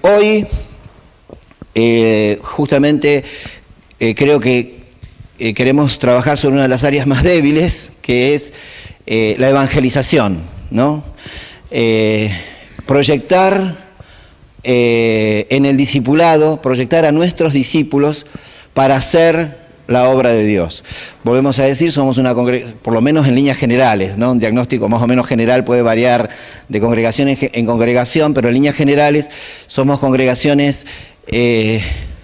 Hoy, justamente, creo que queremos trabajar sobre una de las áreas más débiles, que es la evangelización, ¿no? Proyectar en el discipulado, proyectar a nuestros discípulos para hacer la obra de Dios. Volvemos a decir, somos una congregación, por lo menos en líneas generales, ¿no? Un diagnóstico más o menos general puede variar de congregación en congregación, pero en líneas generales somos congregaciones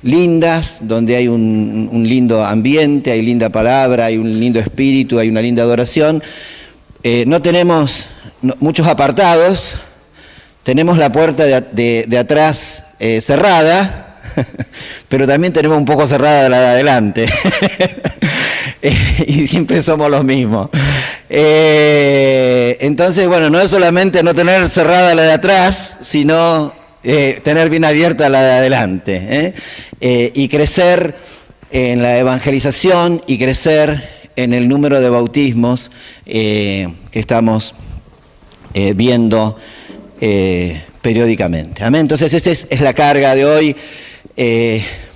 lindas, donde hay un lindo ambiente, hay linda palabra, hay un lindo espíritu, hay una linda adoración. No tenemos muchos apartados, tenemos la puerta de atrás cerrada, pero también tenemos un poco cerrada la de adelante. Y siempre somos los mismos. Entonces, bueno, no es solamente no tener cerrada la de atrás, sino tener bien abierta la de adelante. Y crecer en la evangelización y crecer en el número de bautismos que estamos viendo periódicamente. Amén. Entonces, esta es la carga de hoy.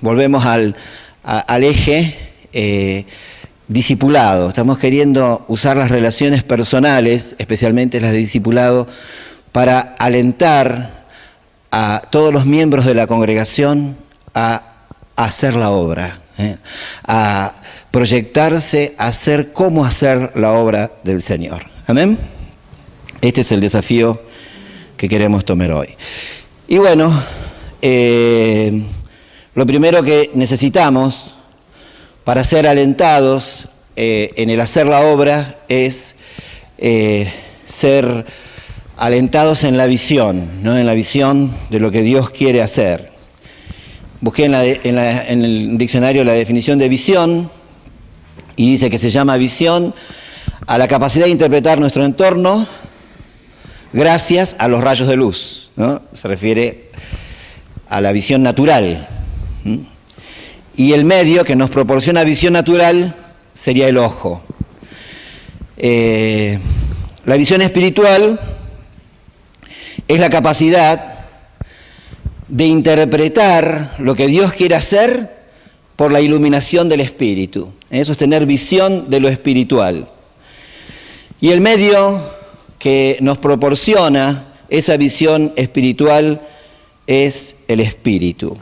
Volvemos al eje discipulado. Estamos queriendo usar las relaciones personales, especialmente las de discipulado, para alentar a todos los miembros de la congregación a hacer la obra, a proyectarse, a hacer cómo hacer la obra del Señor. Amén. Este es el desafío que queremos tomar hoy. Y bueno, lo primero que necesitamos para ser alentados en el hacer la obra es ser alentados en la visión, ¿no? En la visión de lo que Dios quiere hacer. Busqué en el diccionario la definición de visión y dice que se llama visión a la capacidad de interpretar nuestro entorno gracias a los rayos de luz, ¿no? Se refiere a la visión natural. Y el medio que nos proporciona visión natural sería el ojo. La visión espiritual es la capacidad de interpretar lo que Dios quiere hacer por la iluminación del Espíritu. Eso es tener visión de lo espiritual. Y el medio que nos proporciona esa visión espiritual es el Espíritu.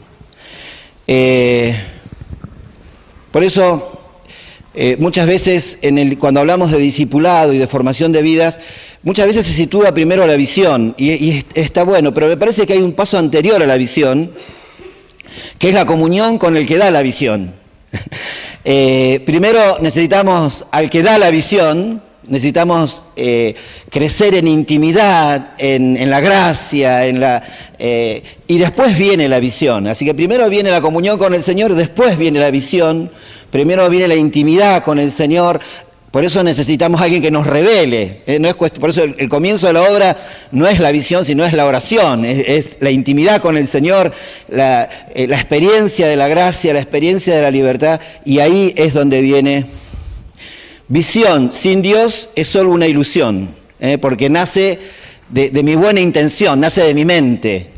Por eso, muchas veces cuando hablamos de discipulado y de formación de vidas, muchas veces se sitúa primero la visión, y está bueno, pero me parece que hay un paso anterior a la visión, que es la comunión con el que da la visión. Primero necesitamos al que da la visión, necesitamos crecer en intimidad, en la gracia, y después viene la visión. Así que primero viene la comunión con el Señor, después viene la visión, primero viene la intimidad con el Señor. Por eso necesitamos a alguien que nos revele. Por eso el comienzo de la obra no es la visión, sino es la oración, es la intimidad con el Señor, la experiencia de la gracia, la experiencia de la libertad, y ahí es donde viene. Visión sin Dios es solo una ilusión, porque nace de mi buena intención, nace de mi mente.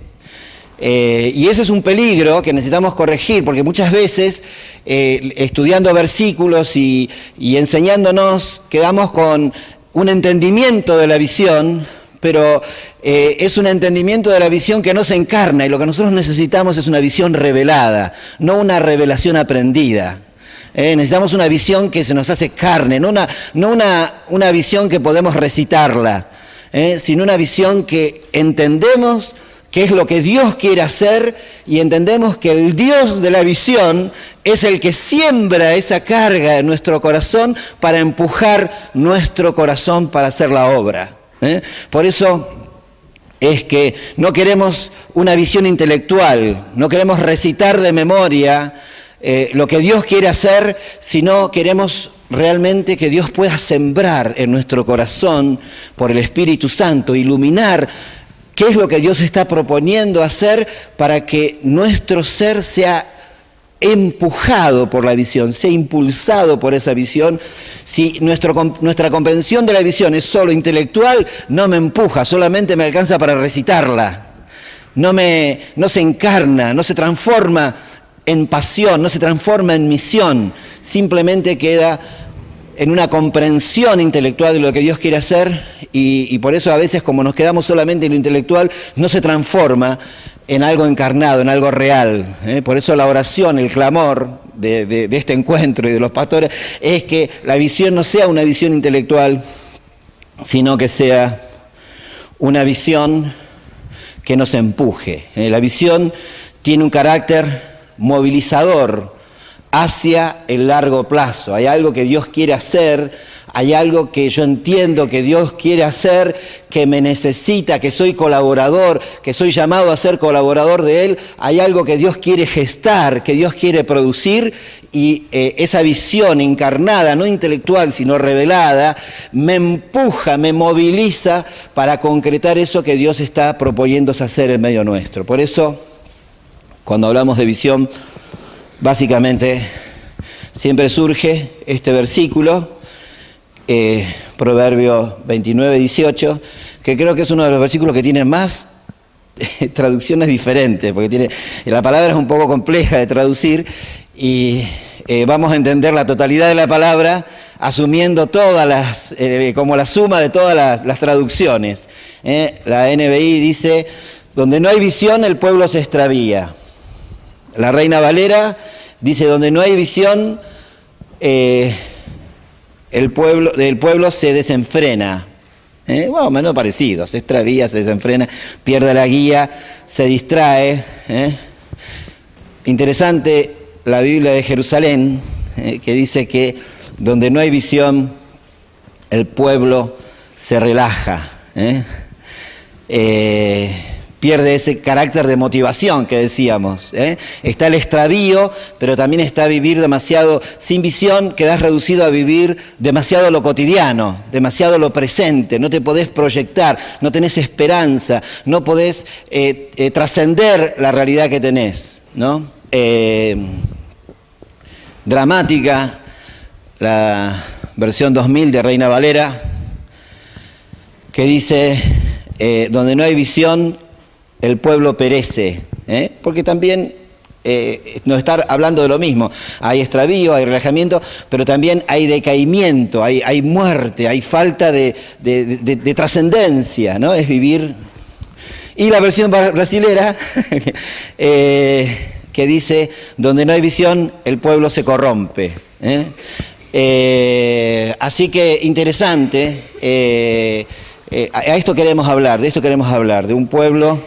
Y ese es un peligro que necesitamos corregir, porque muchas veces estudiando versículos y enseñándonos quedamos con un entendimiento de la visión, pero es un entendimiento de la visión que no se encarna, y lo que nosotros necesitamos es una visión revelada, no una revelación aprendida. Necesitamos una visión que se nos hace carne, no una visión que podemos recitarla, sino una visión que entendemos qué es lo que Dios quiere hacer, y entendemos que el Dios de la visión es el que siembra esa carga en nuestro corazón para empujar nuestro corazón para hacer la obra. Por eso es que no queremos una visión intelectual, no queremos recitar de memoria lo que Dios quiere hacer, sino queremos realmente que Dios pueda sembrar en nuestro corazón por el Espíritu Santo, iluminar qué es lo que Dios está proponiendo hacer para que nuestro ser sea empujado por la visión, sea impulsado por esa visión. Si nuestra comprensión de la visión es solo intelectual, no me empuja, solamente me alcanza para recitarla. no se encarna, no se transforma en pasión, no se transforma en misión, simplemente queda en una comprensión intelectual de lo que Dios quiere hacer y por eso a veces como nos quedamos solamente en lo intelectual, no se transforma en algo encarnado, en algo real. Por eso la oración, el clamor de este encuentro y de los pastores es que la visión no sea una visión intelectual, sino que sea una visión que nos empuje. La visión tiene un carácter movilizador hacia el largo plazo. Hay algo que Dios quiere hacer, hay algo que yo entiendo que Dios quiere hacer, que me necesita, que soy colaborador, que soy llamado a ser colaborador de Él. Hay algo que Dios quiere gestar, que Dios quiere producir y esa visión encarnada, no intelectual, sino revelada, me empuja, me moviliza para concretar eso que Dios está proponiéndose hacer en medio nuestro. Por eso, cuando hablamos de visión, básicamente siempre surge este versículo, Proverbio 29, 18, que creo que es uno de los versículos que tiene más traducciones diferentes, porque la palabra es un poco compleja de traducir y vamos a entender la totalidad de la palabra asumiendo todas las, como la suma de todas las traducciones. La NBI dice, donde no hay visión el pueblo se extravía. La Reina Valera dice, donde no hay visión, el pueblo se desenfrena. Más o menos parecido, se extravía, se desenfrena, pierde la guía, se distrae. Interesante la Biblia de Jerusalén, que dice que donde no hay visión, el pueblo se relaja. Pierde ese carácter de motivación que decíamos. Está el extravío, pero también está vivir demasiado sin visión, quedás reducido a vivir demasiado lo cotidiano, demasiado lo presente, no te podés proyectar, no tenés esperanza, no podés trascender la realidad que tenés, ¿no? Dramática la versión 2000 de Reina Valera, que dice, donde no hay visión, el pueblo perece, porque también nos está hablando de lo mismo. Hay extravío, hay relajamiento, pero también hay decaimiento, hay muerte, hay falta de trascendencia, ¿no? Es vivir. Y la versión brasilera, que dice, donde no hay visión, el pueblo se corrompe. Así que interesante, a esto queremos hablar, de un pueblo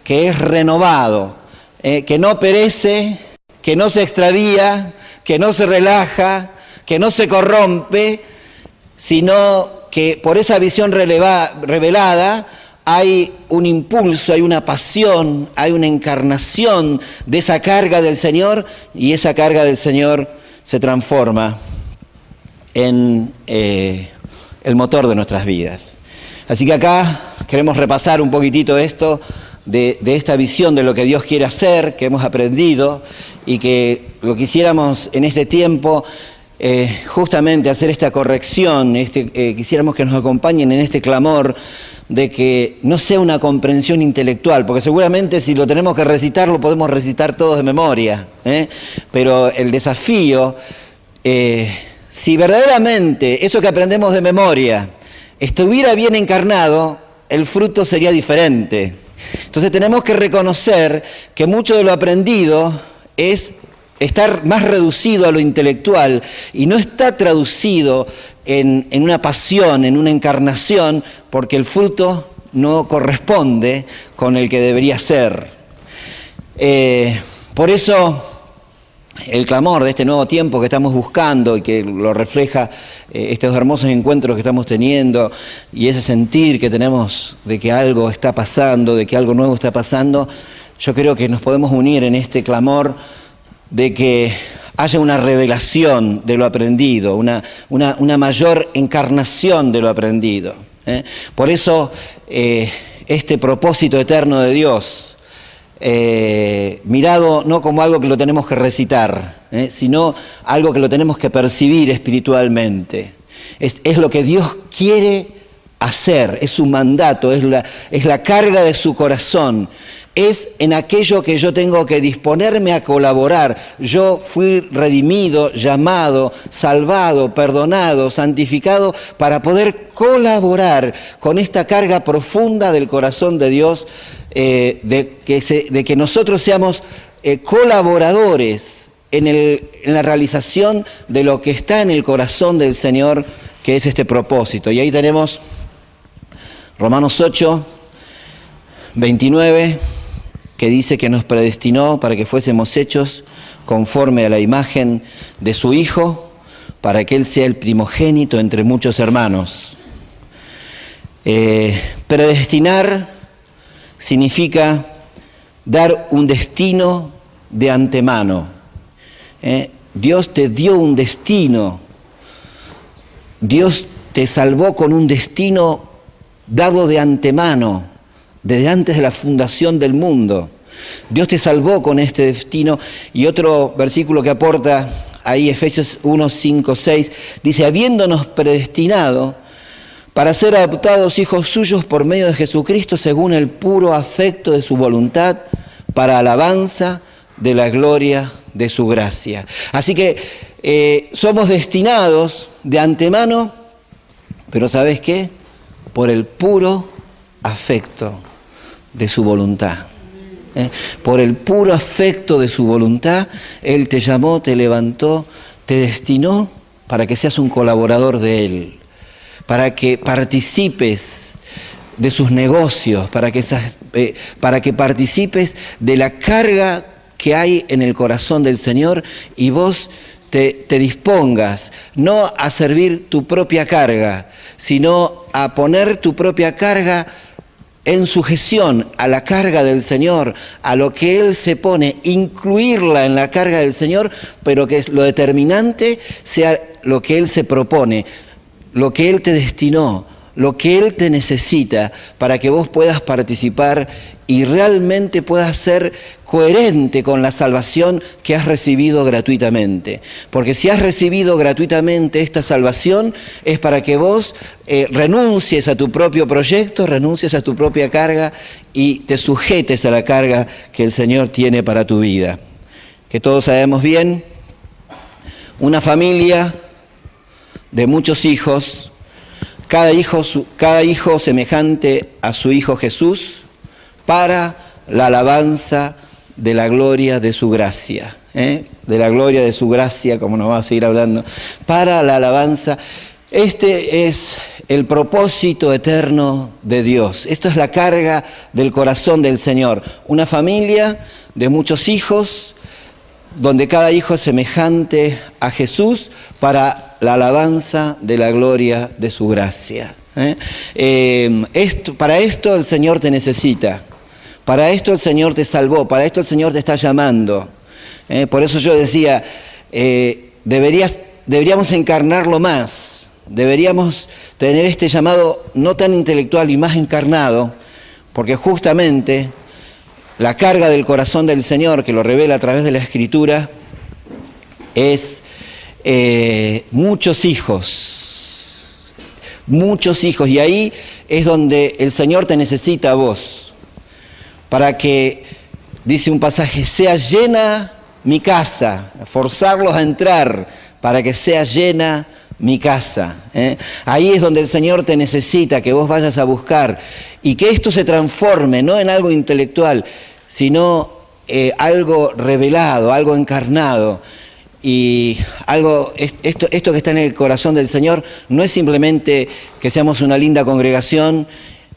que es renovado, que no perece, que no se extravía, que no se relaja, que no se corrompe, sino que por esa visión revelada hay un impulso, hay una pasión, hay una encarnación de esa carga del Señor, y esa carga del Señor se transforma en el motor de nuestras vidas. Así que acá queremos repasar un poquitito esto de esta visión de lo que Dios quiere hacer, que hemos aprendido, y que lo quisiéramos en este tiempo justamente hacer esta corrección, quisiéramos que nos acompañen en este clamor de que no sea una comprensión intelectual, porque seguramente si lo tenemos que recitar, lo podemos recitar todos de memoria, pero el desafío, si verdaderamente eso que aprendemos de memoria estuviera bien encarnado, el fruto sería diferente. Entonces tenemos que reconocer que mucho de lo aprendido es estar más reducido a lo intelectual y no está traducido en una pasión, en una encarnación, porque el fruto no corresponde con el que debería ser. Por eso el clamor de este nuevo tiempo que estamos buscando y que lo refleja estos hermosos encuentros que estamos teniendo y ese sentir que tenemos de que algo está pasando, de que algo nuevo está pasando, yo creo que nos podemos unir en este clamor de que haya una revelación de lo aprendido, una mayor encarnación de lo aprendido. Por eso este propósito eterno de Dios, mirado no como algo que lo tenemos que recitar, sino algo que lo tenemos que percibir espiritualmente. Es lo que Dios quiere hacer, es su mandato, es la carga de su corazón, es en aquello que yo tengo que disponerme a colaborar. Yo fui redimido, llamado, salvado, perdonado, santificado para poder colaborar con esta carga profunda del corazón de Dios, de que nosotros seamos colaboradores en la realización de lo que está en el corazón del Señor, que es este propósito. Y ahí tenemos Romanos 8, 29, que dice que nos predestinó para que fuésemos hechos conforme a la imagen de su Hijo, para que Él sea el primogénito entre muchos hermanos. Predestinar significa dar un destino de antemano. Dios te dio un destino. Dios te salvó con un destino dado de antemano, desde antes de la fundación del mundo. Dios te salvó con este destino. Y otro versículo que aporta ahí, Efesios 1, 5, 6, dice: habiéndonos predestinado para ser adoptados hijos suyos por medio de Jesucristo, según el puro afecto de su voluntad, para alabanza de la gloria de su gracia. Así que somos destinados de antemano, pero ¿sabes qué? Por el puro afecto de su voluntad. Por el puro afecto de su voluntad, Él te llamó, te levantó, te destinó para que seas un colaborador de Él, para que participes de sus negocios, para que participes de la carga que hay en el corazón del Señor, y vos te dispongas no a servir tu propia carga, sino a poner tu propia carga en sujeción a la carga del Señor, a lo que Él se pone, incluirla en la carga del Señor, pero que lo determinante sea lo que Él se propone, lo que Él te destinó, lo que Él te necesita para que vos puedas participar y realmente puedas ser coherente con la salvación que has recibido gratuitamente. Porque si has recibido gratuitamente esta salvación, es para que vos renuncies a tu propio proyecto, renuncies a tu propia carga y te sujetes a la carga que el Señor tiene para tu vida. Que todos sabemos bien, una familia de muchos hijos, cada hijo semejante a su Hijo Jesús, para la alabanza de la gloria de su gracia, de la gloria de su gracia, como nos va a seguir hablando, para la alabanza. Este es el propósito eterno de Dios. Esto es la carga del corazón del Señor. Una familia de muchos hijos, donde cada hijo es semejante a Jesús, para la alabanza de la gloria de su gracia. Para esto el Señor te necesita, para esto el Señor te salvó, para esto el Señor te está llamando. Por eso yo decía, deberíamos encarnarlo más, deberíamos tener este llamado no tan intelectual y más encarnado, porque justamente la carga del corazón del Señor, que lo revela a través de la Escritura, es muchos hijos, y ahí es donde el Señor te necesita a vos, para que, dice un pasaje, sea llena mi casa, forzarlos a entrar, para que sea llena mi casa. Ahí es donde el Señor te necesita, que vos vayas a buscar, y que esto se transforme, no en algo intelectual, sino algo revelado, algo encarnado. Y esto que está en el corazón del Señor no es simplemente que seamos una linda congregación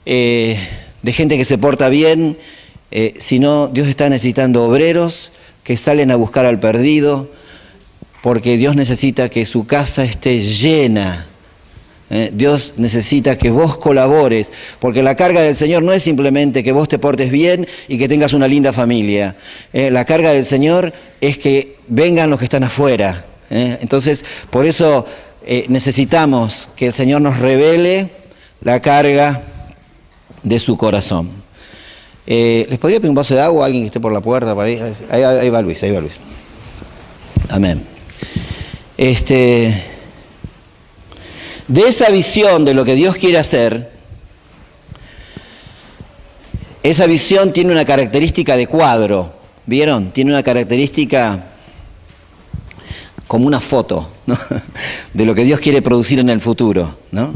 de gente que se porta bien, sino Dios está necesitando obreros que salen a buscar al perdido, porque Dios necesita que su casa esté llena. Dios necesita que vos colabores, porque la carga del Señor no es simplemente que vos te portes bien y que tengas una linda familia. La carga del Señor es que vengan los que están afuera. Entonces, por eso necesitamos que el Señor nos revele la carga de su corazón. ¿Les podría pedir un vaso de agua a alguien que esté por la puerta? Para ahí va Luis, Amén. De esa visión de lo que Dios quiere hacer, Esa visión tiene una característica de cuadro, ¿vieron? Tiene una característica como una foto, ¿no? De lo que Dios quiere producir en el futuro, ¿no?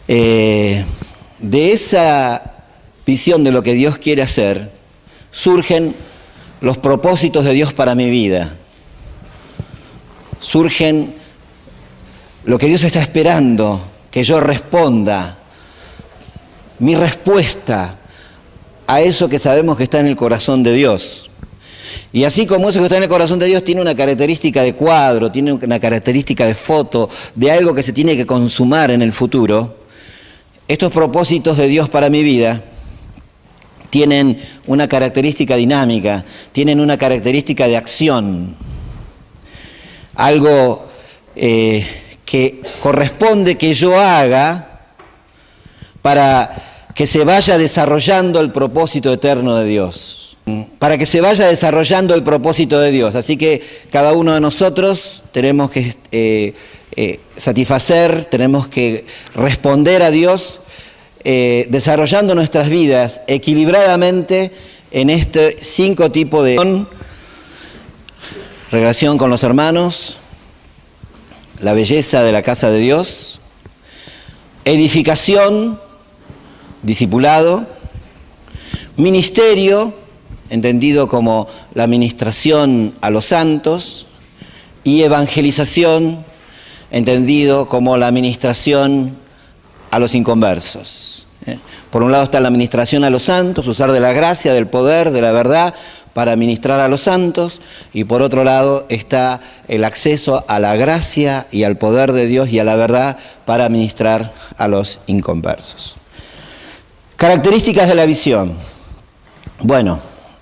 De esa visión de lo que Dios quiere hacer, surgen los propósitos de Dios para mi vida. Surgen lo que Dios está esperando que yo responda, mi respuesta a eso que sabemos que está en el corazón de Dios. Y así como eso que está en el corazón de Dios tiene una característica de cuadro, tiene una característica de foto, de algo que se tiene que consumar en el futuro, estos propósitos de Dios para mi vida tienen una característica dinámica, tienen una característica de acción. Algo que corresponde que yo haga para que se vaya desarrollando el propósito eterno de Dios. Para que se vaya desarrollando el propósito de Dios. Así que cada uno de nosotros tenemos que satisfacer, tenemos que responder a Dios, desarrollando nuestras vidas equilibradamente en este 5 tipos de relación con los hermanos, la belleza de la casa de Dios, edificación, discipulado, ministerio, entendido como la ministración a los santos, y evangelización, entendido como la ministración a los inconversos. Por un lado está la ministración a los santos, usar de la gracia, del poder, de la verdad, para ministrar a los santos, y por otro lado está el acceso a la gracia y al poder de Dios y a la verdad para ministrar a los inconversos. Características de la visión. Bueno,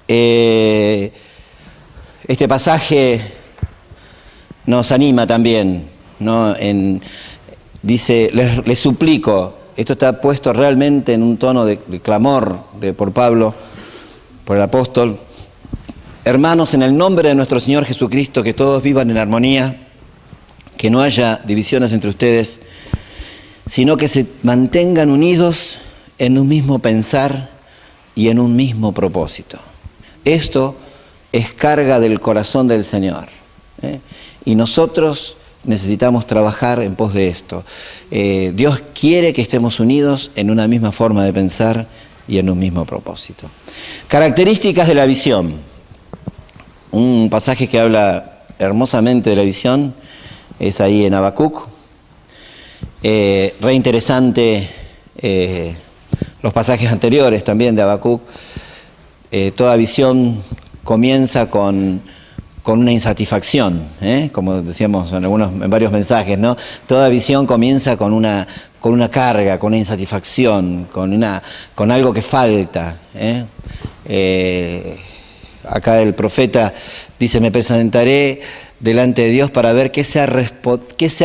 este pasaje nos anima también, ¿no? Dice, les suplico, esto está puesto realmente en un tono de clamor por Pablo, por el apóstol, hermanos, en el nombre de nuestro Señor Jesucristo, que todos vivan en armonía, que no haya divisiones entre ustedes, sino que se mantengan unidos en un mismo pensar y en un mismo propósito. Esto es carga del corazón del Señor, y nosotros necesitamos trabajar en pos de esto. Dios quiere que estemos unidos en una misma forma de pensar y en un mismo propósito. Características de la visión. Un pasaje que habla hermosamente de la visión es ahí en Habacuc. Re interesante los pasajes anteriores también de Habacuc. Toda visión comienza con una insatisfacción, como decíamos en varios mensajes, ¿no? Toda visión comienza con una carga, con una insatisfacción, con algo que falta. Acá el profeta dice, me presentaré delante de Dios para ver qué se ha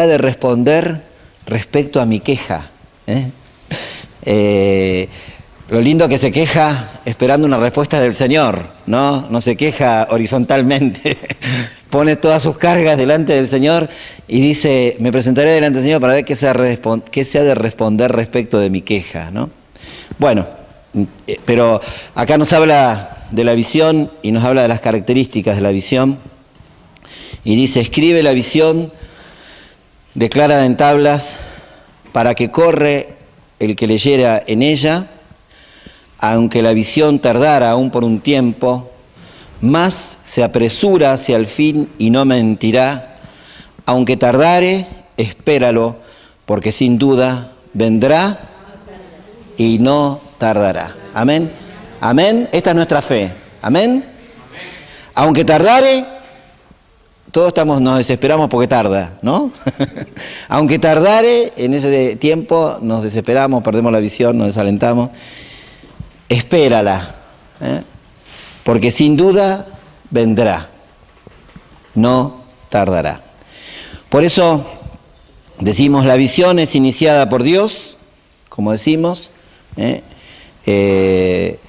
de responder respecto a mi queja. Lo lindo que se queja esperando una respuesta del Señor, ¿no? No se queja horizontalmente, pone todas sus cargas delante del Señor y dice, me presentaré delante del Señor para ver qué se ha de responder respecto de mi queja, ¿no? Bueno, pero acá nos habla de la visión y nos habla de las características de la visión y dice, escribe la visión, declara en tablas, para que corre el que leyera en ella, aunque la visión tardara aún por un tiempo, más se apresura hacia el fin y no mentirá, aunque tardare, espéralo, porque sin duda vendrá y no tardará. Amén. Amén. Esta es nuestra fe. Amén. Aunque tardare, todos nos desesperamos porque tarda, ¿no? Aunque tardare, en ese tiempo nos desesperamos, perdemos la visión, nos desalentamos. Espérala, porque sin duda vendrá, no tardará. Por eso decimos, la visión es iniciada por Dios, como decimos, es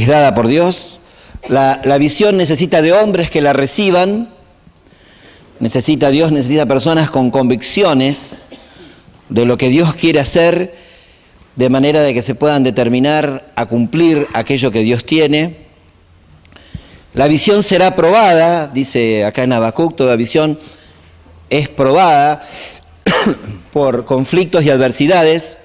dada por Dios. La visión necesita de hombres que la reciban, Dios necesita personas con convicciones de lo que Dios quiere hacer de manera de que se puedan determinar a cumplir aquello que Dios tiene. La visión será probada, dice acá en Habacuc, toda visión es probada por conflictos y adversidades.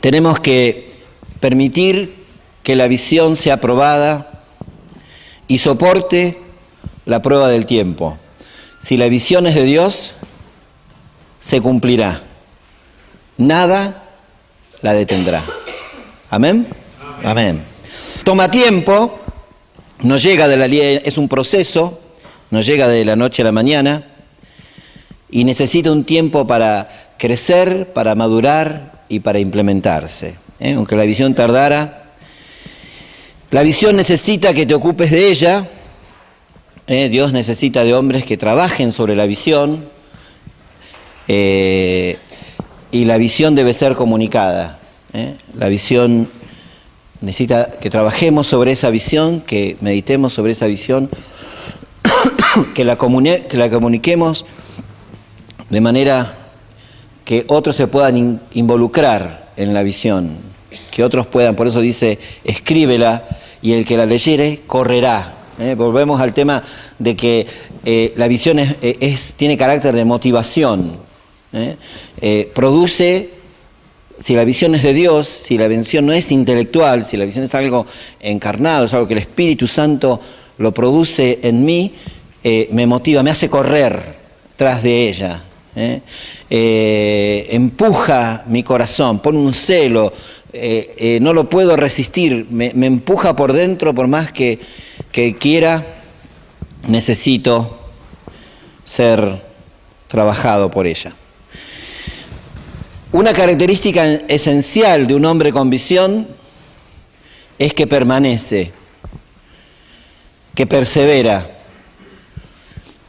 Tenemos que permitir que la visión sea probada y soporte la prueba del tiempo. Si la visión es de Dios, se cumplirá. Nada la detendrá. ¿Amén? Amén. Toma tiempo, no llega es un proceso, no llega de la noche a la mañana y necesita un tiempo para crecer, para madurar y para implementarse. Aunque la visión tardara, la visión necesita que te ocupes de ella. Dios necesita de hombres que trabajen sobre la visión. Y la visión debe ser comunicada. La visión necesita que trabajemos sobre esa visión, que meditemos sobre esa visión, que la comuniquemos de manera que otros se puedan involucrar en la visión, que otros puedan, por eso dice, escríbela y el que la leyere correrá. Volvemos al tema de que la visión tiene carácter de motivación. Produce, si la visión es de Dios, si la visión no es intelectual, si la visión es algo encarnado, es algo que el Espíritu Santo lo produce en mí, me motiva, me hace correr tras de ella, empuja mi corazón, pone un celo, no lo puedo resistir, me empuja por dentro, por más que quiera, necesito ser trabajado por ella. Una característica esencial de un hombre con visión es que permanece, que persevera,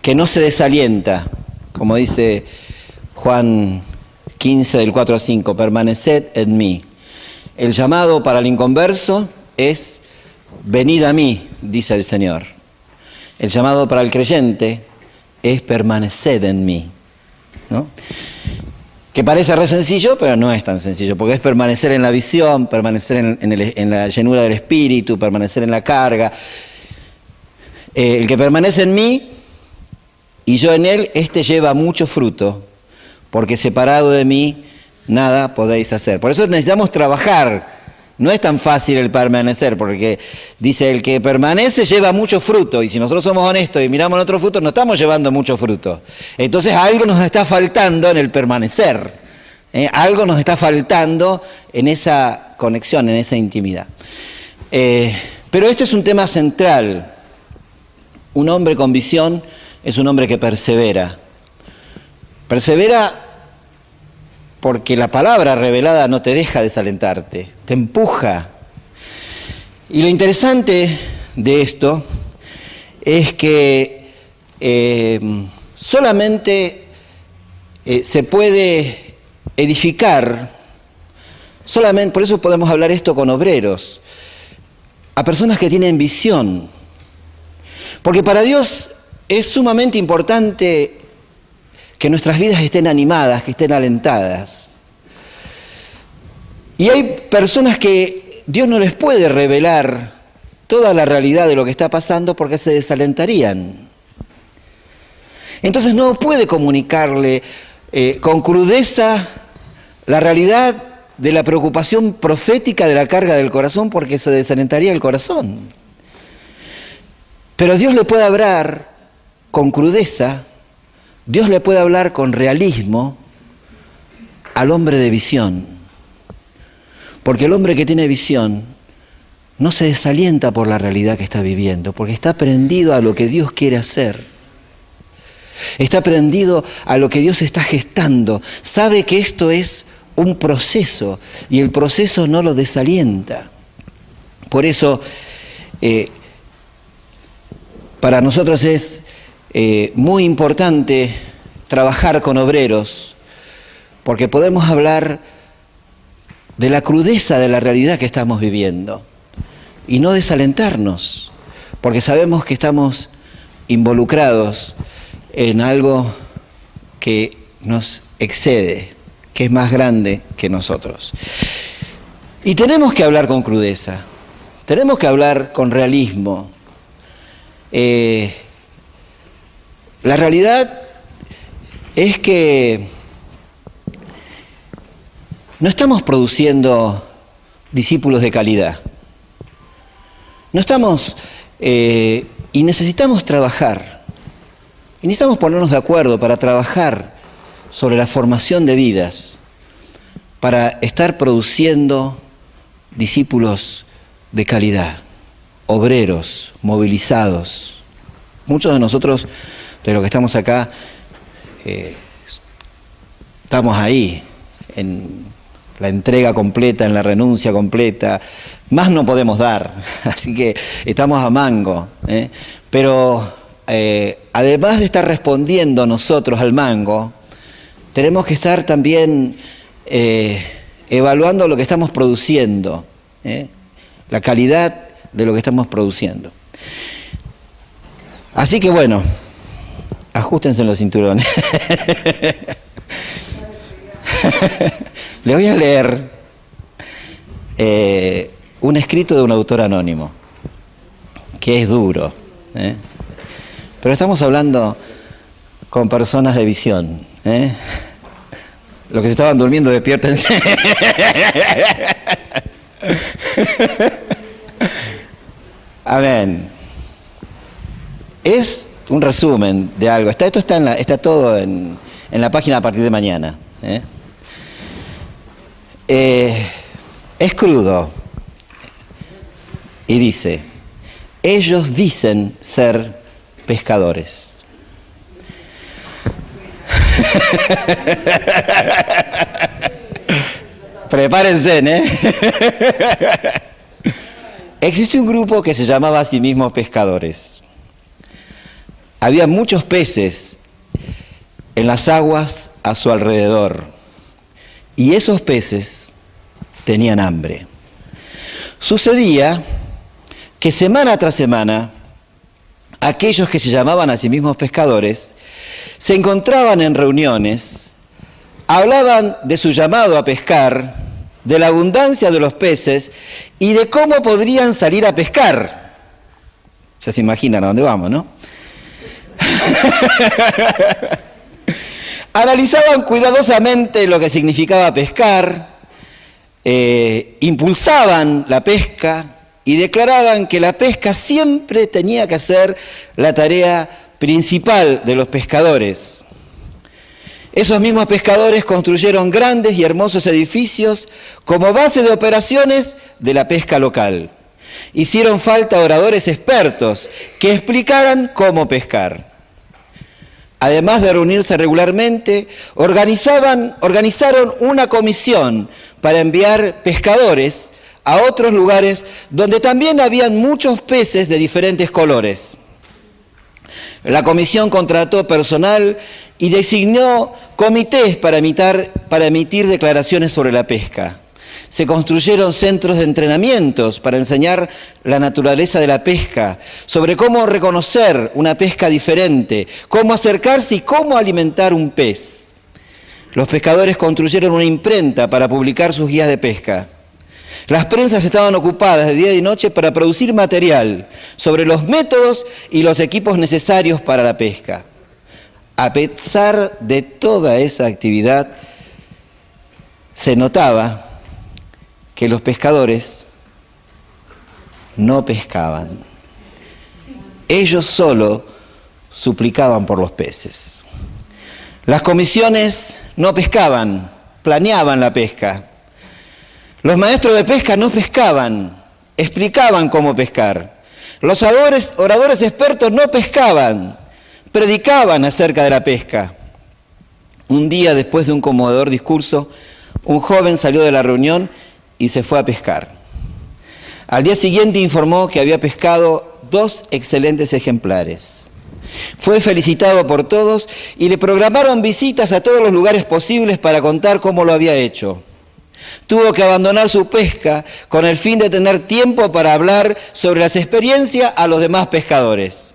que no se desalienta, como dice Juan 15 del 4 al 5, permaneced en mí. El llamado para el inconverso es venid a mí, dice el Señor. El llamado para el creyente es permaneced en mí, ¿no? Que parece re sencillo, pero no es tan sencillo, porque es permanecer en la visión, permanecer en la llenura del Espíritu, permanecer en la carga. El que permanece en mí y yo en él, este lleva mucho fruto, porque separado de mí nada podéis hacer. Por eso necesitamos trabajar. No es tan fácil el permanecer, porque dice, el que permanece lleva mucho fruto, y si nosotros somos honestos y miramos otro fruto, no estamos llevando mucho fruto. Entonces algo nos está faltando en el permanecer, algo nos está faltando en esa conexión, en esa intimidad. Pero este es un tema central. Un hombre con visión es un hombre que persevera. Persevera porque la palabra revelada no te deja desalentarte, te empuja. Y lo interesante de esto es que solamente se puede edificar, solamente, por eso podemos hablar esto con obreros, a personas que tienen visión. Porque para Dios es sumamente importante que nuestras vidas estén animadas, que estén alentadas. Y hay personas que Dios no les puede revelar toda la realidad de lo que está pasando porque se desalentarían. Entonces no puede comunicarle con crudeza la realidad de la preocupación profética de la carga del corazón porque se desalentaría el corazón. Pero Dios le puede hablar con crudeza, Dios le puede hablar con realismo al hombre de visión. Porque el hombre que tiene visión no se desalienta por la realidad que está viviendo, porque está prendido a lo que Dios quiere hacer. Está prendido a lo que Dios está gestando. Sabe que esto es un proceso y el proceso no lo desalienta. Por eso, para nosotros es muy importante trabajar con obreros, porque podemos hablar de la crudeza de la realidad que estamos viviendo y no desalentarnos, porque sabemos que estamos involucrados en algo que nos excede, que es más grande que nosotros. Y tenemos que hablar con crudeza, tenemos que hablar con realismo. La realidad es que no estamos produciendo discípulos de calidad. No estamos, y necesitamos trabajar, y necesitamos ponernos de acuerdo para trabajar sobre la formación de vidas, para estar produciendo discípulos de calidad, obreros, movilizados. Muchos de nosotros, de los que estamos acá, estamos ahí, en la entrega completa, en la renuncia completa. Más no podemos dar, así que estamos a mango. Pero además de estar respondiendo nosotros al mango, tenemos que estar también evaluando lo que estamos produciendo, la calidad de lo que estamos produciendo. Así que bueno, ajustense en los cinturones. Le voy a leer un escrito de un autor anónimo, que es duro, pero estamos hablando con personas de visión. Los que se estaban durmiendo, despiértense. Amén. Es un resumen de algo. Esto está todo en la página a partir de mañana. Es crudo. Y dice: ellos dicen ser pescadores. Prepárense, Existe un grupo que se llamaba a sí mismos pescadores. Había muchos peces en las aguas a su alrededor, y esos peces tenían hambre. Sucedía que semana tras semana, aquellos que se llamaban a sí mismos pescadores se encontraban en reuniones, hablaban de su llamado a pescar, de la abundancia de los peces y de cómo podrían salir a pescar. Ya se imaginan a dónde vamos, ¿no? Analizaban cuidadosamente lo que significaba pescar, impulsaban la pesca y declaraban que la pesca siempre tenía que ser la tarea principal de los pescadores. Esos mismos pescadores construyeron grandes y hermosos edificios como base de operaciones de la pesca local. Hicieron falta oradores expertos que explicaran cómo pescar. Además de reunirse regularmente, organizaron una comisión para enviar pescadores a otros lugares donde también habían muchos peces de diferentes colores. La comisión contrató personal y designó comités para emitir declaraciones sobre la pesca. Se construyeron centros de entrenamientos para enseñar la naturaleza de la pesca, sobre cómo reconocer una pesca diferente, cómo acercarse y cómo alimentar un pez. Los pescadores construyeron una imprenta para publicar sus guías de pesca. Las prensas estaban ocupadas de día y noche para producir material sobre los métodos y los equipos necesarios para la pesca. A pesar de toda esa actividad, se notaba que los pescadores no pescaban. Ellos solo suplicaban por los peces. Las comisiones no pescaban, planeaban la pesca. Los maestros de pesca no pescaban, explicaban cómo pescar. Los oradores expertos no pescaban, predicaban acerca de la pesca. Un día, después de un conmovedor discurso, un joven salió de la reunión y se fue a pescar. Al día siguiente informó que había pescado 2 excelentes ejemplares. Fue felicitado por todos y le programaron visitas a todos los lugares posibles para contar cómo lo había hecho. Tuvo que abandonar su pesca con el fin de tener tiempo para hablar sobre las experiencias a los demás pescadores.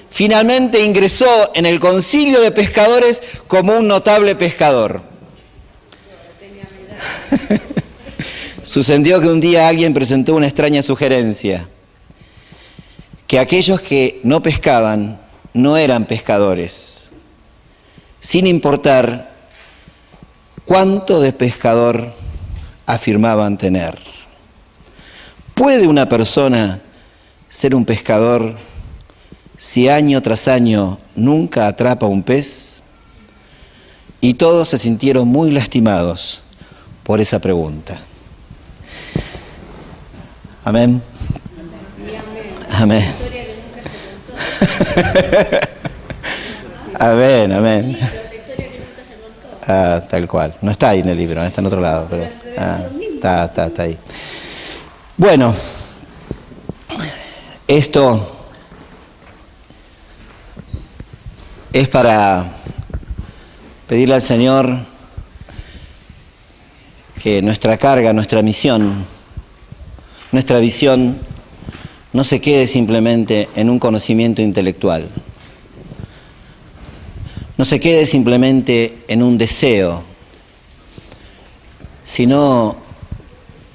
Finalmente ingresó en el concilio de pescadores como un notable pescador. Sucedió que un día alguien presentó una extraña sugerencia, que aquellos que no pescaban no eran pescadores, sin importar cuánto de pescador afirmaban tener. ¿Puede una persona ser un pescador si año tras año nunca atrapa un pez? Y todos se sintieron muy lastimados por esa pregunta. Amén. Amén. Amén, amén. Tal cual. No está ahí en el libro, está en otro lado, pero está ahí. Bueno, esto es para pedirle al Señor que nuestra carga, nuestra misión, nuestra visión no se quede simplemente en un conocimiento intelectual, no se quede simplemente en un deseo, sino,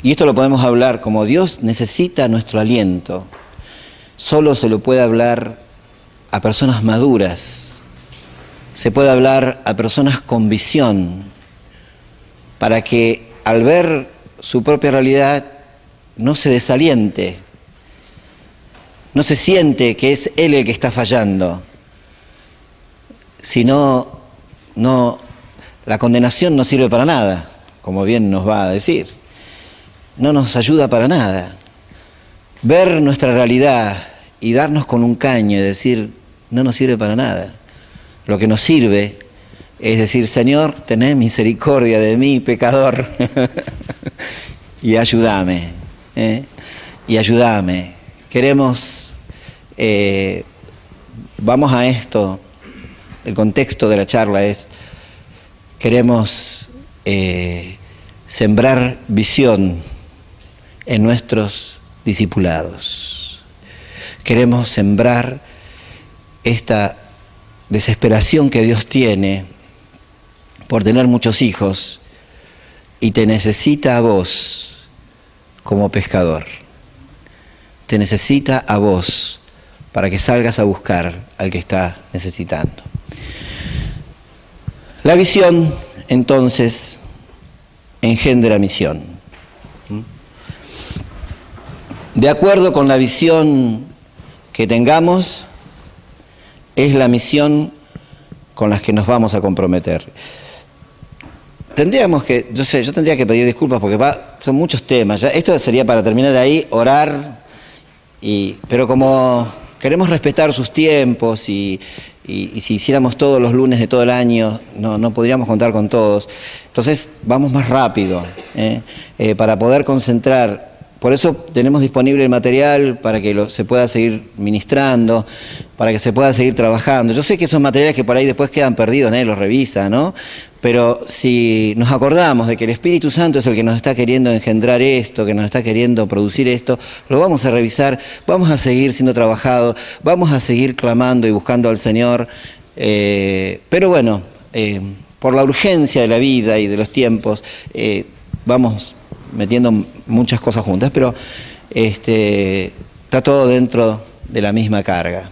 y esto lo podemos hablar, como Dios necesita nuestro aliento, solo se lo puede hablar a personas maduras, se puede hablar a personas con visión, para que al ver su propia realidad no se desaliente, no se siente que es él el que está fallando, sino la condenación no sirve para nada, como bien nos va a decir, no nos ayuda para nada. Ver nuestra realidad y darnos con un caño y decir no nos sirve para nada. Lo que nos sirve es decir, Señor, tened misericordia de mí, pecador, y ayúdame, y ayúdame. Queremos, vamos a esto, el contexto de la charla es, queremos sembrar visión en nuestros discipulados. Queremos sembrar esta desesperación que Dios tiene por tener muchos hijos y te necesita a vos como pescador. Te necesita a vos para que salgas a buscar al que está necesitando. La visión, entonces, engendra misión. De acuerdo con la visión que tengamos, es la misión con la que nos vamos a comprometer. Tendríamos que, yo tendría que pedir disculpas porque son muchos temas. Esto sería para terminar ahí, orar, pero como queremos respetar sus tiempos y si hiciéramos todos los lunes de todo el año, no podríamos contar con todos. Entonces vamos más rápido, para poder concentrar. Por eso tenemos disponible el material para que se pueda seguir ministrando, para que se pueda seguir trabajando. Yo sé que son materiales que por ahí después quedan perdidos, nadie los revisa, ¿no? Pero si nos acordamos de que el Espíritu Santo es el que nos está queriendo engendrar esto, que nos está queriendo producir esto, lo vamos a revisar, vamos a seguir siendo trabajados, vamos a seguir clamando y buscando al Señor. Pero bueno, por la urgencia de la vida y de los tiempos, vamos metiendo muchas cosas juntas, pero está todo dentro de la misma carga.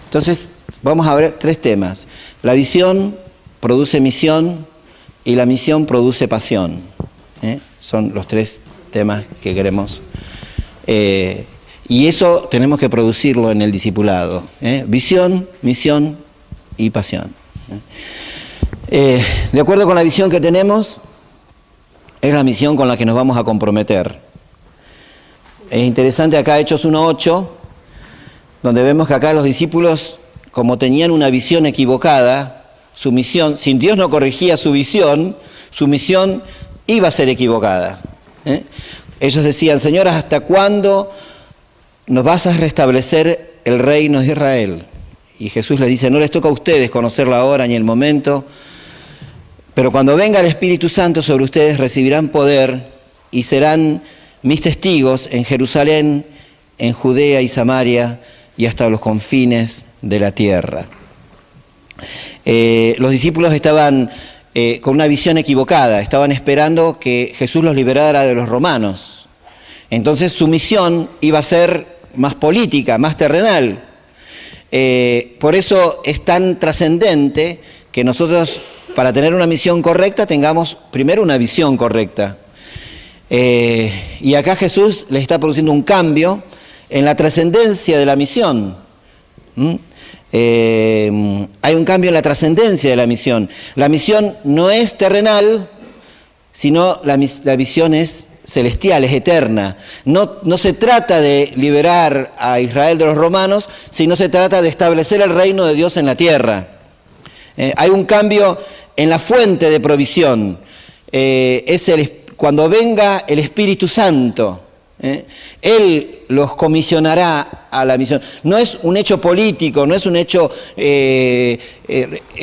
Entonces, vamos a ver 3 temas. La visión produce misión y la misión produce pasión. Son los 3 temas que queremos. Y eso tenemos que producirlo en el discipulado. Visión, misión y pasión. De acuerdo con la visión que tenemos, es la misión con la que nos vamos a comprometer. Es interesante acá Hechos 1:8, donde vemos que acá los discípulos, como tenían una visión equivocada, su misión, si Dios no corrigía su misión iba a ser equivocada. Ellos decían, Señor, ¿hasta cuándo nos vas a restablecer el reino de Israel? Y Jesús les dice, no les toca a ustedes conocer la hora ni el momento, pero cuando venga el Espíritu Santo sobre ustedes recibirán poder y serán mis testigos en Jerusalén, en Judea y Samaria y hasta los confines de la tierra. Los discípulos estaban con una visión equivocada. Estaban esperando que Jesús los liberara de los romanos. Entonces su misión iba a ser más política, más terrenal. Por eso es tan trascendente que nosotros, para tener una misión correcta, tengamos primero una visión correcta. Y acá Jesús les está produciendo un cambio en la trascendencia de la misión. Hay un cambio en la trascendencia de la misión. La misión no es terrenal, sino la visión es celestial, es eterna. No se trata de liberar a Israel de los romanos, sino se trata de establecer el reino de Dios en la tierra. Hay un cambio en la fuente de provisión. Cuando venga el Espíritu Santo, Él los comisionará a la misión. No es un hecho político, no es un hecho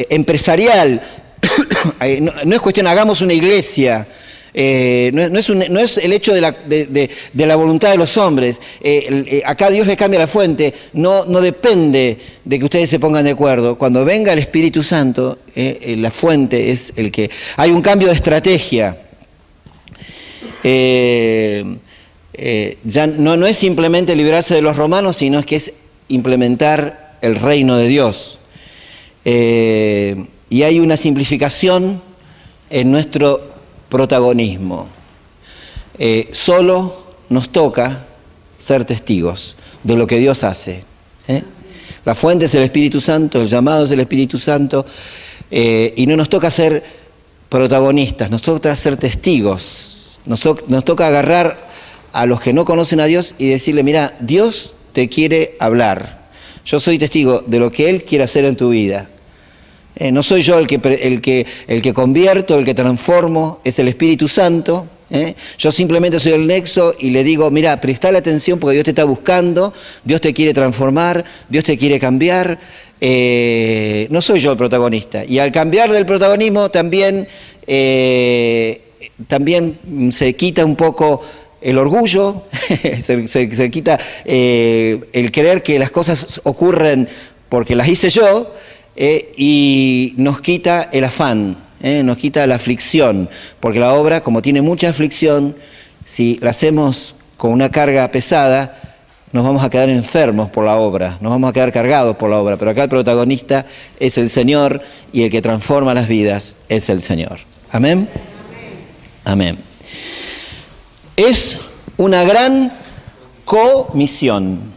empresarial, no es cuestión, hagamos una iglesia. No es el hecho de la voluntad de los hombres. Acá Dios le cambia la fuente. No depende de que ustedes se pongan de acuerdo. Cuando venga el Espíritu Santo, la fuente es el que... Hay un cambio de estrategia. Ya no es simplemente liberarse de los romanos, sino es que es implementar el reino de Dios. Y hay una simplificación en nuestro protagonismo. Solo nos toca ser testigos de lo que Dios hace. La fuente es el Espíritu Santo, el llamado es el Espíritu Santo, y no nos toca ser protagonistas, nos toca ser testigos. Nos toca agarrar a los que no conocen a Dios y decirle, mira, Dios te quiere hablar. Yo soy testigo de lo que Él quiere hacer en tu vida. No soy yo el que convierto, el que transformo, es el Espíritu Santo. Yo simplemente soy el nexo y le digo, mira, prestale atención porque Dios te está buscando, Dios te quiere transformar, Dios te quiere cambiar. No soy yo el protagonista. Y al cambiar del protagonismo también se quita un poco el orgullo, se quita el creer que las cosas ocurren porque las hice yo, y nos quita el afán, nos quita la aflicción, porque la obra, como tiene mucha aflicción, si la hacemos con una carga pesada, nos vamos a quedar enfermos por la obra, nos vamos a quedar cargados por la obra, pero acá el protagonista es el Señor y el que transforma las vidas es el Señor. ¿Amén? Amén. Es una gran comisión.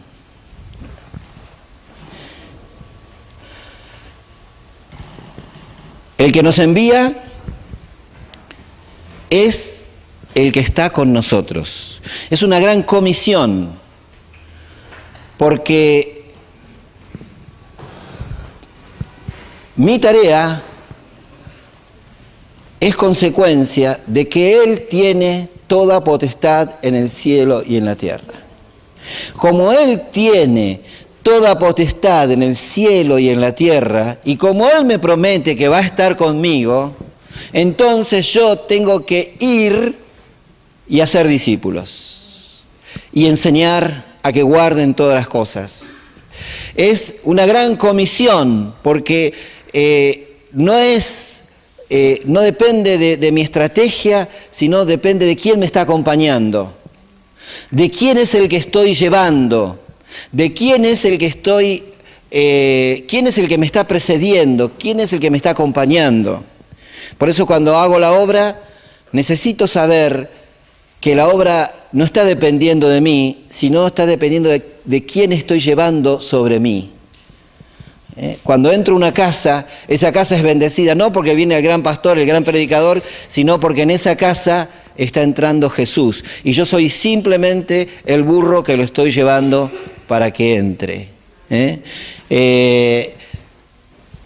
El que nos envía es el que está con nosotros. Es una gran comisión, porque mi tarea es consecuencia de que Él tiene toda potestad en el cielo y en la tierra. Como Él tiene toda potestad en el cielo y en la tierra, y como Él me promete que va a estar conmigo, entonces yo tengo que ir y hacer discípulos y enseñar a que guarden todas las cosas. Es una gran comisión porque no depende de mi estrategia, sino depende de quién me está acompañando, de quién es el que estoy llevando, de quién es el que quién es el que me está precediendo, quién es el que me está acompañando. Por eso cuando hago la obra, necesito saber que la obra no está dependiendo de mí, sino está dependiendo de quién estoy llevando sobre mí. Cuando entro a una casa, esa casa es bendecida, no porque viene el gran pastor, el gran predicador, sino porque en esa casa está entrando Jesús. Y yo soy simplemente el burro que lo estoy llevando para que entre.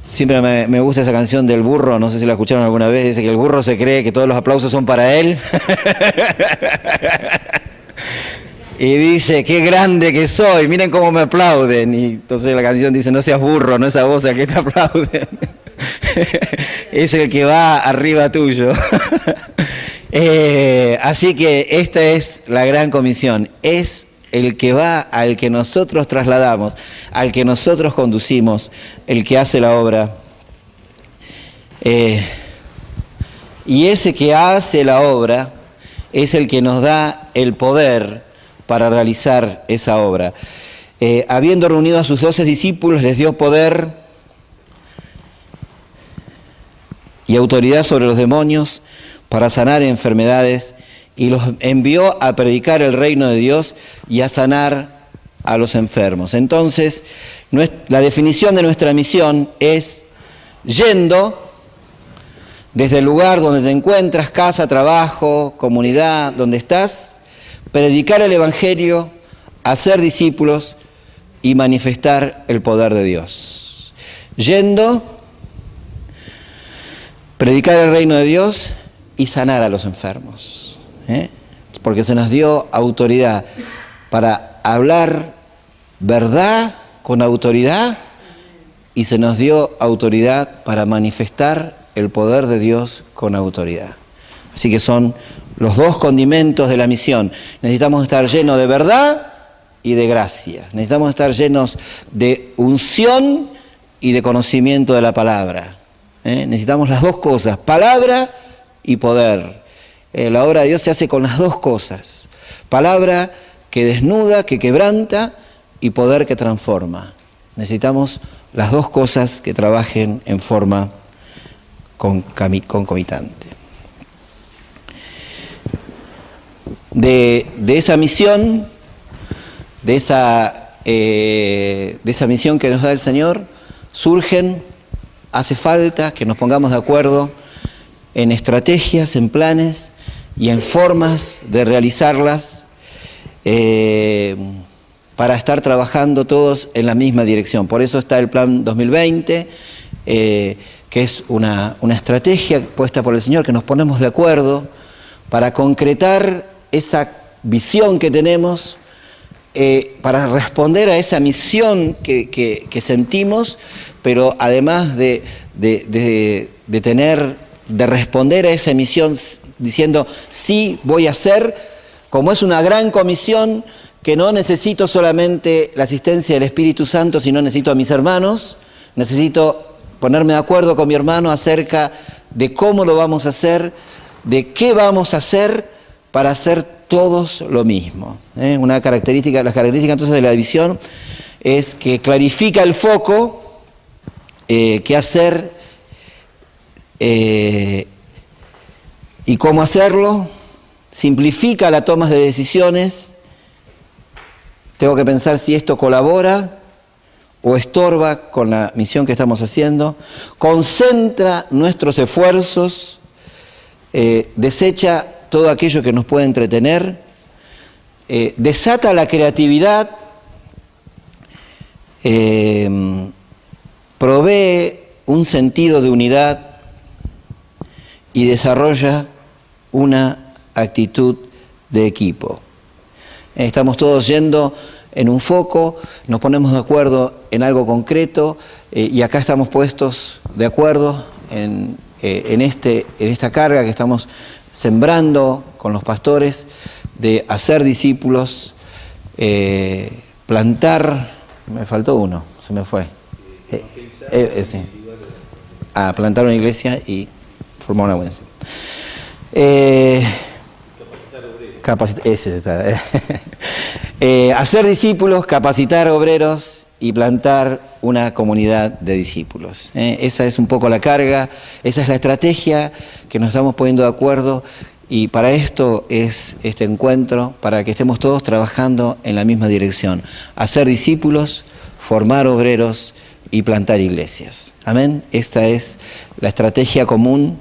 Siempre me gusta esa canción del burro, no sé si la escucharon alguna vez, dice que el burro se cree que todos los aplausos son para él. Y dice, qué grande que soy, miren cómo me aplauden. Y entonces la canción dice, no seas burro, no es a vos a que te aplauden. Es el que va arriba tuyo. Así que esta es la gran comisión. Es el que va, al que nosotros trasladamos, al que nosotros conducimos, el que hace la obra. Y ese que hace la obra es el que nos da el poder para realizar esa obra. Habiendo reunido a sus 12 discípulos, les dio poder y autoridad sobre los demonios para sanar enfermedades, y los envió a predicar el reino de Dios y a sanar a los enfermos. Entonces, la definición de nuestra misión es yendo desde el lugar donde te encuentras, casa, trabajo, comunidad, donde estás, predicar el Evangelio, hacer discípulos y manifestar el poder de Dios. Yendo, predicar el reino de Dios y sanar a los enfermos. Porque se nos dio autoridad para hablar verdad con autoridad, y se nos dio autoridad para manifestar el poder de Dios con autoridad. Así que son los dos condimentos de la misión. Necesitamos estar llenos de verdad y de gracia. Necesitamos estar llenos de unción y de conocimiento de la palabra. Necesitamos las dos cosas, palabra y poder. La obra de Dios se hace con las dos cosas. Palabra que desnuda, que quebranta, y poder que transforma. Necesitamos las dos cosas que trabajen en forma concomitante. De esa misión, de esa misión que nos da el Señor, hace falta que nos pongamos de acuerdo en estrategias, en planes y en formas de realizarlas, para estar trabajando todos en la misma dirección. Por eso está el Plan 2020, que es una estrategia puesta por el Señor, que nos ponemos de acuerdo para concretar esa visión que tenemos, para responder a esa misión que sentimos, pero además de responder a esa misión diciendo, sí, voy a hacer, como es una gran comisión, que no necesito solamente la asistencia del Espíritu Santo, sino necesito a mis hermanos, necesito ponerme de acuerdo con mi hermano acerca de cómo lo vamos a hacer, de qué vamos a hacer para hacer todos lo mismo. Las características entonces de la visión es que clarifica el foco, qué hacer y cómo hacerlo, simplifica la toma de decisiones. Tengo que pensar si esto colabora o estorba con la misión que estamos haciendo. Concentra nuestros esfuerzos, desecha todo aquello que nos puede entretener, desata la creatividad, provee un sentido de unidad y desarrolla una actitud de equipo. Estamos todos yendo en un foco, nos ponemos de acuerdo en algo concreto, y acá estamos puestos de acuerdo en esta carga que estamos sembrando con los pastores de hacer discípulos, plantar, me faltó uno, se me fue. Sí. Plantar una iglesia y formar una buena. Hacer discípulos, capacitar obreros y plantar una comunidad de discípulos. Esa es un poco la carga, esa es la estrategia que nos estamos poniendo de acuerdo, y para esto es este encuentro, para que estemos todos trabajando en la misma dirección. Hacer discípulos, formar obreros y plantar iglesias. Amén. Esta es la estrategia común.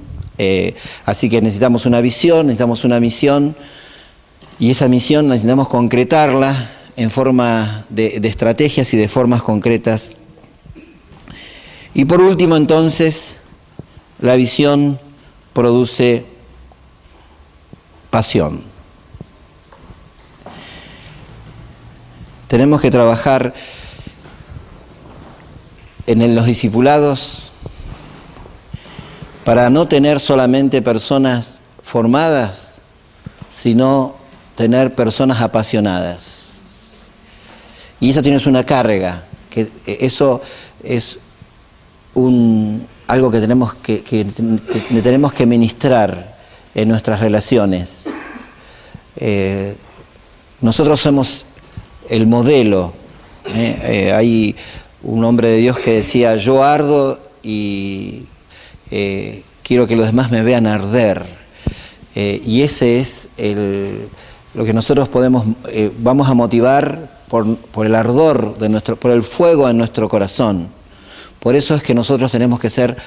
Así que necesitamos una visión, necesitamos una misión, y esa misión necesitamos concretarla en forma de estrategias y de formas concretas. Y por último, entonces, la visión produce pasión. Tenemos que trabajar en los discipulados para no tener solamente personas formadas, sino tener personas apasionadas. Y eso tienes una carga, que eso es algo que tenemos que ministrar en nuestras relaciones. Nosotros somos el modelo. Hay un hombre de Dios que decía: yo ardo y quiero que los demás me vean arder. Y ese es lo que nosotros vamos a motivar por el ardor por el fuego en nuestro corazón. Por eso es que nosotros tenemos que ser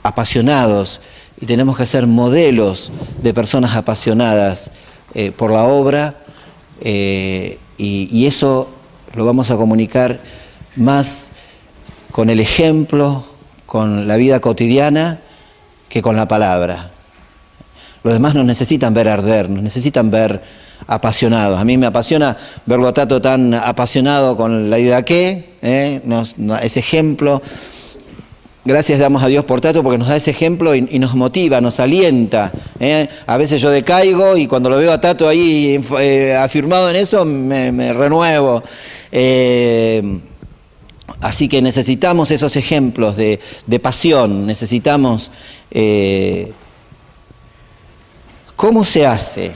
apasionados y tenemos que ser modelos de personas apasionadas por la obra, y eso lo vamos a comunicar más con el ejemplo, con la vida cotidiana, que con la palabra. Los demás nos necesitan ver arder, nos necesitan ver apasionados. A mí me apasiona verlo a Tato tan apasionado con la idea ese ejemplo. Gracias damos a Dios por Tato, porque nos da ese ejemplo y nos motiva, nos alienta. A veces yo decaigo y cuando lo veo a Tato ahí afirmado en eso, me renuevo. Así que necesitamos esos ejemplos de pasión, necesitamos... ¿Cómo se hace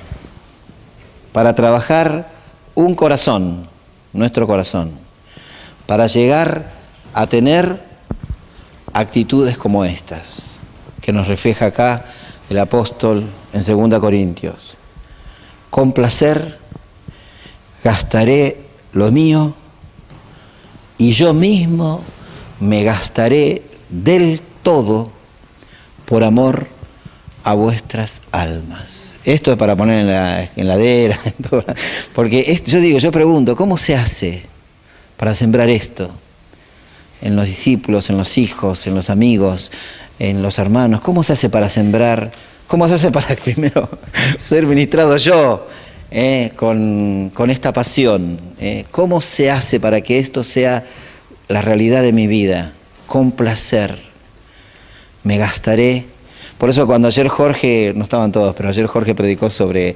para trabajar un corazón, nuestro corazón, para llegar a tener actitudes como estas, que nos refleja acá el apóstol en 2 Corintios? Con placer gastaré lo mío y yo mismo me gastaré del todo por amor a vuestras almas. Esto es para poner en la heladera, porque yo pregunto, ¿cómo se hace para sembrar esto? En los discípulos, en los hijos, en los amigos, en los hermanos. ¿Cómo se hace para sembrar? ¿Cómo se hace para primero ser ministrado yo con esta pasión? ¿Cómo se hace para que esto sea la realidad de mi vida? Con placer me gastaré. Por eso cuando ayer Jorge, no estaban todos, pero ayer Jorge predicó sobre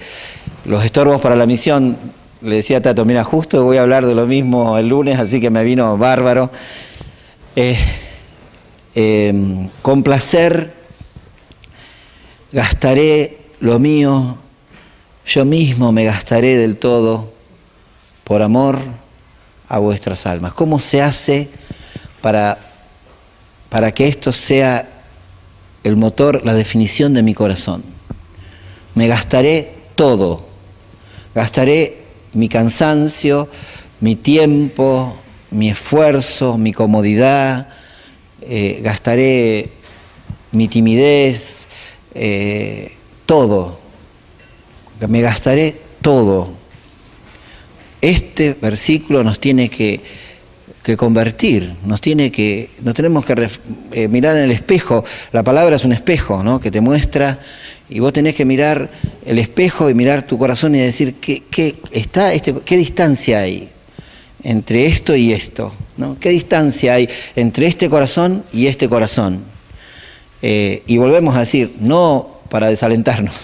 los estorbos para la misión, le decía a Tato: mira, justo voy a hablar de lo mismo el lunes, así que me vino bárbaro. Con placer gastaré lo mío, yo mismo me gastaré del todo por amor a vuestras almas. ¿Cómo se hace para que esto sea el motor, la definición de mi corazón? Me gastaré todo, gastaré mi cansancio, mi tiempo, mi esfuerzo, mi comodidad, gastaré mi timidez, todo. Me gastaré todo. Este versículo nos tiene que convertir, nos tenemos que mirar en el espejo. La palabra es un espejo, ¿no?, que te muestra, y vos tenés que mirar el espejo y mirar tu corazón y decir qué distancia hay entre esto y esto, ¿no? ¿Qué distancia hay entre este corazón y este corazón? Y volvemos a decir, no para desalentarnos,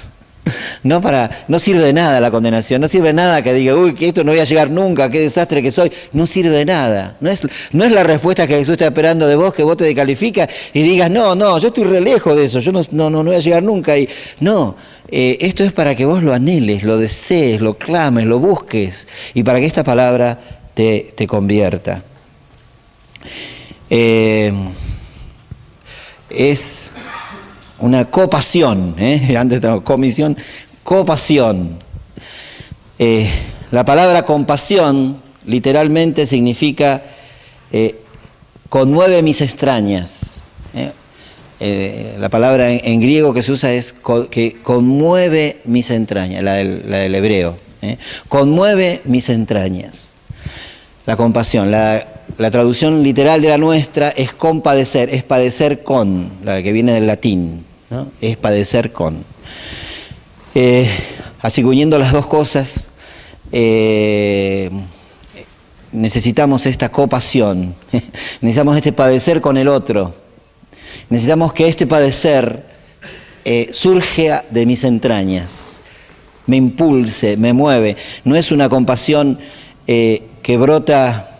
no sirve de nada la condenación, no sirve de nada que diga, uy, que esto no voy a llegar nunca, qué desastre que soy. No sirve de nada. No es la respuesta que Jesús está esperando de vos, que vos te descalificas y digas, no, yo estoy re lejos de eso, yo no voy a llegar nunca. Esto es para que vos lo anheles, lo desees, lo clames, lo busques, y para que esta palabra te convierta. Es una copasión, antes de comisión, copasión. La palabra compasión literalmente significa conmueve mis entrañas. La palabra en griego que se usa es que conmueve mis entrañas, la del hebreo. Conmueve mis entrañas. La compasión, la traducción literal de la nuestra es compadecer, es padecer con, la que viene del latín, ¿no? Es padecer con. Así que uniendo las dos cosas, necesitamos esta compasión, necesitamos este padecer con el otro, necesitamos que este padecer surja de mis entrañas, me impulse, me mueve. No es una compasión que brota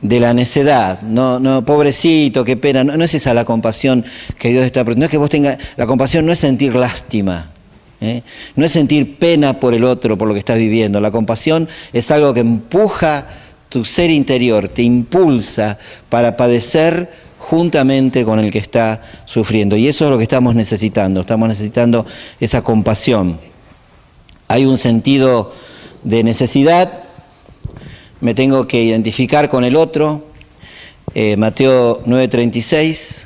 de la necedad. No, pobrecito, qué pena. No es esa la compasión que Dios está. No es que vos tengas. La compasión no es sentir lástima. No es sentir pena por el otro, por lo que estás viviendo. La compasión es algo que empuja tu ser interior, te impulsa para padecer juntamente con el que está sufriendo. Y eso es lo que estamos necesitando esa compasión. Hay un sentido de necesidad, me tengo que identificar con el otro. Mateo 9:36.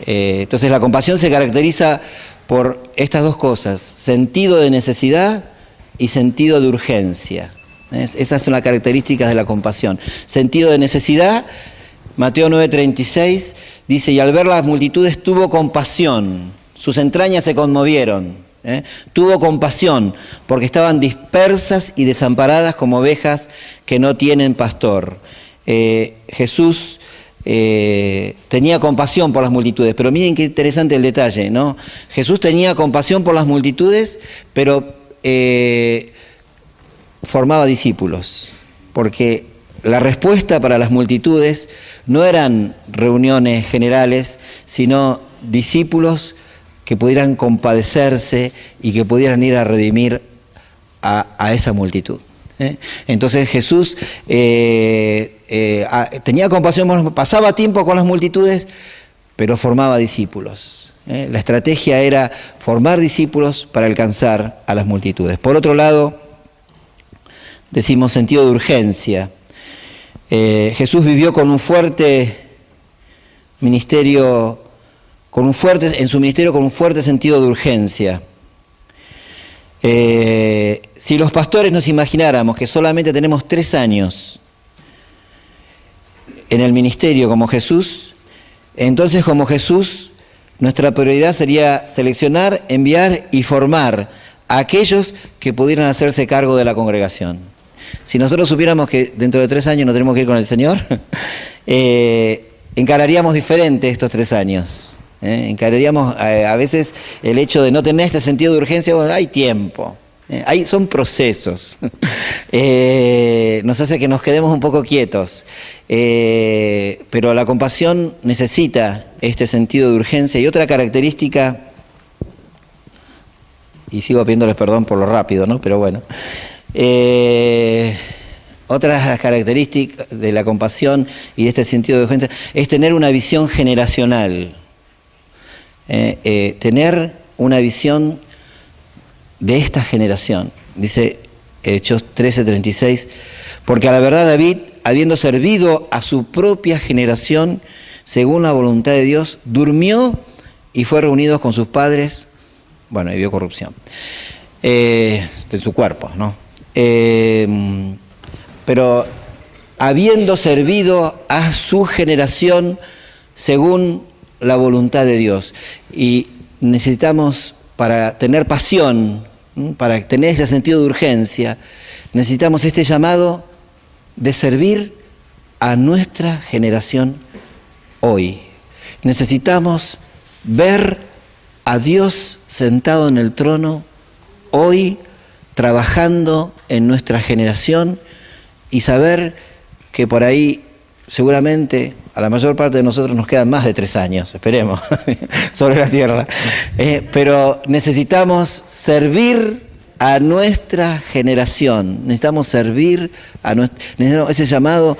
Entonces la compasión se caracteriza por estas dos cosas, sentido de necesidad y sentido de urgencia. Esas son las características de la compasión. Sentido de necesidad, Mateo 9:36 dice, y al ver las multitudes tuvo compasión, sus entrañas se conmovieron, tuvo compasión, porque estaban dispersas y desamparadas como ovejas que no tienen pastor. Jesús tenía compasión por las multitudes, pero miren qué interesante el detalle, ¿no? Jesús tenía compasión por las multitudes, pero formaba discípulos, porque la respuesta para las multitudes no eran reuniones generales, sino discípulos que pudieran compadecerse y que pudieran ir a redimir a esa multitud. Entonces Jesús tenía compasión, pasaba tiempo con las multitudes, pero formaba discípulos. La estrategia era formar discípulos para alcanzar a las multitudes. Por otro lado, decimos sentido de urgencia. Jesús vivió con un fuerte ministerio, en su ministerio con un fuerte sentido de urgencia. Si los pastores nos imagináramos que solamente tenemos 3 años en el ministerio como Jesús, entonces como Jesús, nuestra prioridad sería seleccionar, enviar y formar a aquellos que pudieran hacerse cargo de la congregación. Si nosotros supiéramos que dentro de 3 años no tenemos que ir con el Señor, encararíamos diferente estos 3 años. Encararíamos a veces el hecho de no tener este sentido de urgencia. Bueno, hay tiempo, son procesos, nos hace que nos quedemos un poco quietos, pero la compasión necesita este sentido de urgencia. Y otra característica, y sigo pidiéndoles perdón por lo rápido, ¿no? Pero bueno, otras características de la compasión y de este sentido de urgencia es tener una visión generacional. Tener una visión de esta generación. Dice Hechos 13:36, porque a la verdad David, habiendo servido a su propia generación, según la voluntad de Dios, durmió y fue reunido con sus padres, y vio corrupción de su cuerpo, ¿no? Pero habiendo servido a su generación según la voluntad de Dios. Y necesitamos, para tener pasión, para tener ese sentido de urgencia, necesitamos este llamado de servir a nuestra generación hoy. Necesitamos ver a Dios sentado en el trono hoy, trabajando en nuestra generación, y saber que por ahí seguramente a la mayor parte de nosotros nos quedan más de 3 años, esperemos, sobre la tierra. Pero necesitamos servir a nuestra generación, necesitamos servir necesitamos ese llamado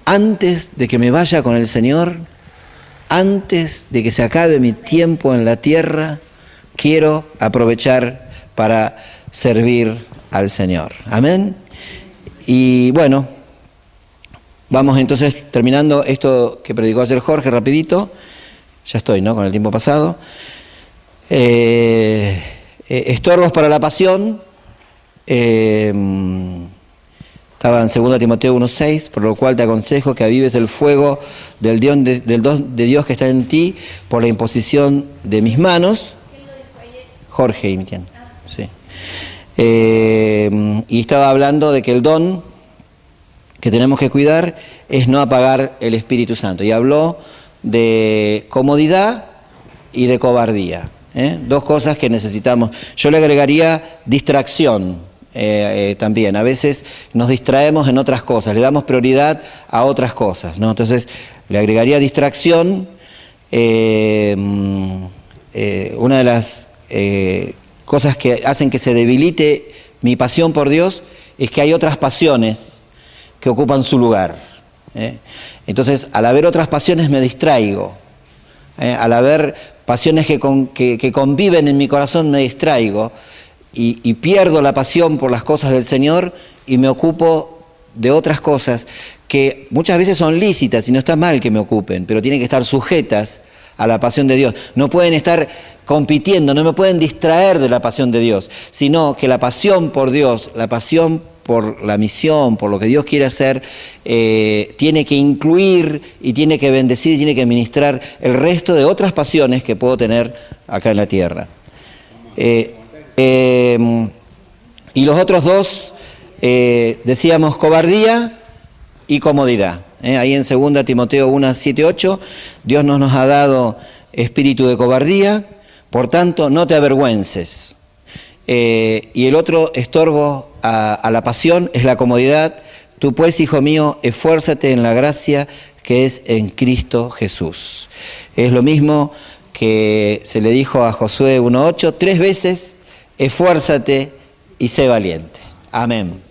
antes de que me vaya con el Señor, antes de que se acabe mi tiempo en la tierra, quiero aprovechar para servir al Señor. Amén. Y bueno, vamos entonces terminando esto que predicó ayer Jorge, rapidito. Ya estoy, ¿no? Con el tiempo pasado. Estorbos para la pasión. Estaba en 2 Timoteo 1:6, por lo cual te aconsejo que avives el fuego del don de Dios que está en ti por la imposición de mis manos. Jorge Imitian, sí. Y estaba hablando de que el don que tenemos que cuidar es no apagar el Espíritu Santo. Y habló de comodidad y de cobardía. 2 cosas que necesitamos. Yo le agregaría distracción. también. A veces nos distraemos en otras cosas, le damos prioridad a otras cosas, ¿no? Entonces, le agregaría distracción. Una de las cosas que hacen que se debilite mi pasión por Dios es que hay otras pasiones que ocupan su lugar. Entonces, al haber otras pasiones me distraigo. Al haber pasiones que conviven en mi corazón me distraigo y pierdo la pasión por las cosas del Señor y me ocupo de otras cosas que muchas veces son lícitas y no está mal que me ocupen, pero tienen que estar sujetas a la pasión de Dios. No pueden estar compitiendo, no me pueden distraer de la pasión de Dios, sino que la pasión por Dios, la pasión por la misión, por lo que Dios quiere hacer, tiene que incluir y tiene que bendecir y tiene que ministrar el resto de otras pasiones que puedo tener acá en la tierra. Y los otros dos, decíamos cobardía y comodidad. Ahí en 2 Timoteo 1, 7, 8, Dios no nos ha dado espíritu de cobardía, por tanto no te avergüences. Y el otro estorbo a la pasión es la comodidad. Tú pues, hijo mío, esfuérzate en la gracia que es en Cristo Jesús. Es lo mismo que se le dijo a Josué 1:8, 3 veces, esfuérzate y sé valiente. Amén.